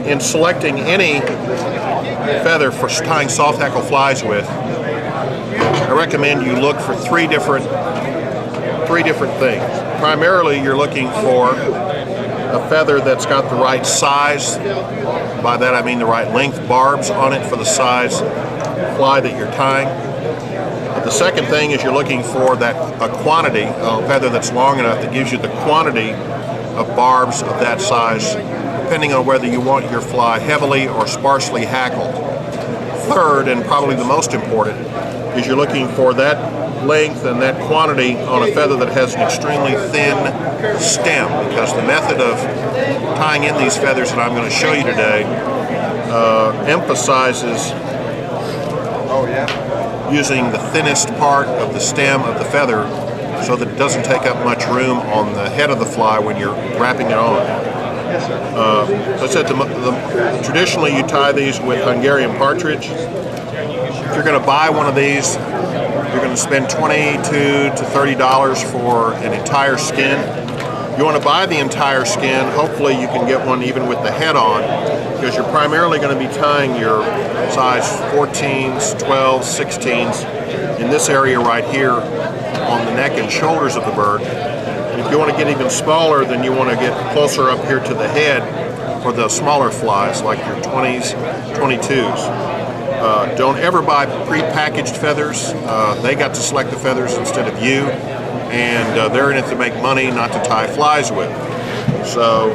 In selecting any feather for tying soft hackle flies with, I recommend you look for three different things. Primarily, you're looking for a feather that's got the right size. By that I mean the right length barbs on it for the size fly that you're tying. The second thing is you're looking for a quantity, a feather that's long enough that gives you the quantity of barbs of that size, depending on whether you want your fly heavily or sparsely hackled. Third, and probably the most important, is you're looking for that length and that quantity on a feather that has an extremely thin stem, because the method of tying in these feathers that I'm going to show you today emphasizes using the thinnest part of the stem of the feather so that it doesn't take up much room on the head of the fly when you're wrapping it on. So I said, traditionally you tie these with Hungarian partridge. If you're going to buy one of these, you're going to spend $22 to $30 for an entire skin. You want to buy the entire skin. Hopefully you can get one even with the head on, because you're primarily going to be tying your size 14s, 12s, 16s in this area right here on the neck and shoulders of the bird. And if you want to get even smaller, then you want to get closer up here to the head for the smaller flies like your 20s, 22s. Don't ever buy pre-packaged feathers. They got to select the feathers instead of you, and they're in it to make money, not to tie flies with. So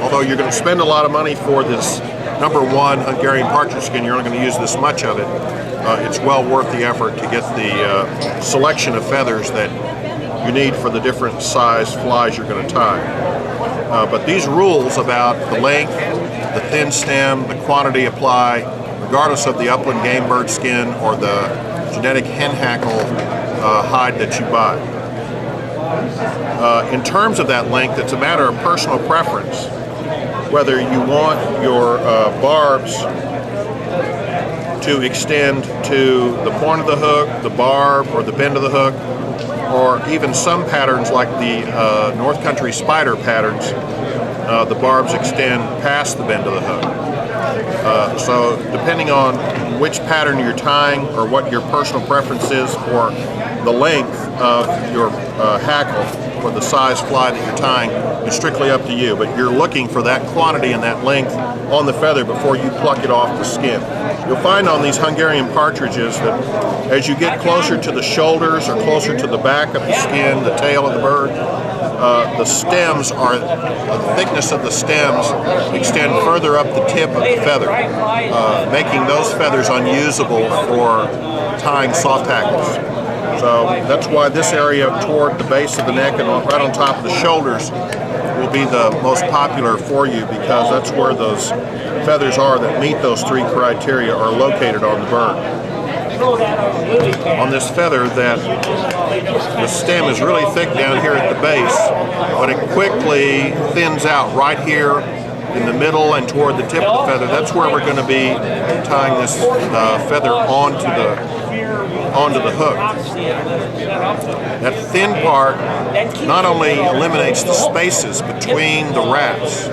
although you're going to spend a lot of money for this number one Hungarian partridge skin, you're only going to use this much of it. It's well worth the effort to get the selection of feathers that you need for the different size flies you're going to tie. But these rules about the length, the thin stem, the quantity applied, regardless of the upland game bird skin or the genetic hen hackle hide that you buy. In terms of that length, it's a matter of personal preference. Whether you want your barbs to extend to the point of the hook, the barb, or the bend of the hook, or even some patterns like the North Country spider patterns, the barbs extend past the bend of the hook. So depending on which pattern you're tying or what your personal preference is for the length of your hackle for the size fly that you're tying, is strictly up to you. But you're looking for that quantity and that length on the feather before you pluck it off the skin. You'll find on these Hungarian partridges that as you get closer to the shoulders or closer to the back of the skin, the tail of the bird, the stems are, the thickness of the stems extend further up the tip of the feather, making those feathers unusable for tying soft hackles. So that's why this area toward the base of the neck and right on top of the shoulders will be the most popular for you, because that's where those feathers are that meet those three criteria are located on the bird. On this feather, that the stem is really thick down here at the base, but it quickly thins out right here in the middle and toward the tip of the feather. That's where we're going to be tying this feather onto the hook. That thin part not only eliminates the spaces between the wraps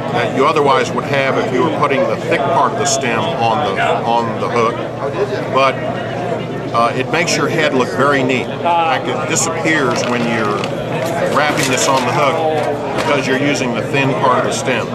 that you otherwise would have if you were putting the thick part of the stem on the hook, but it makes your head look very neat. In fact, it disappears when you're wrapping this on the hook because you're using the thin part of the stem.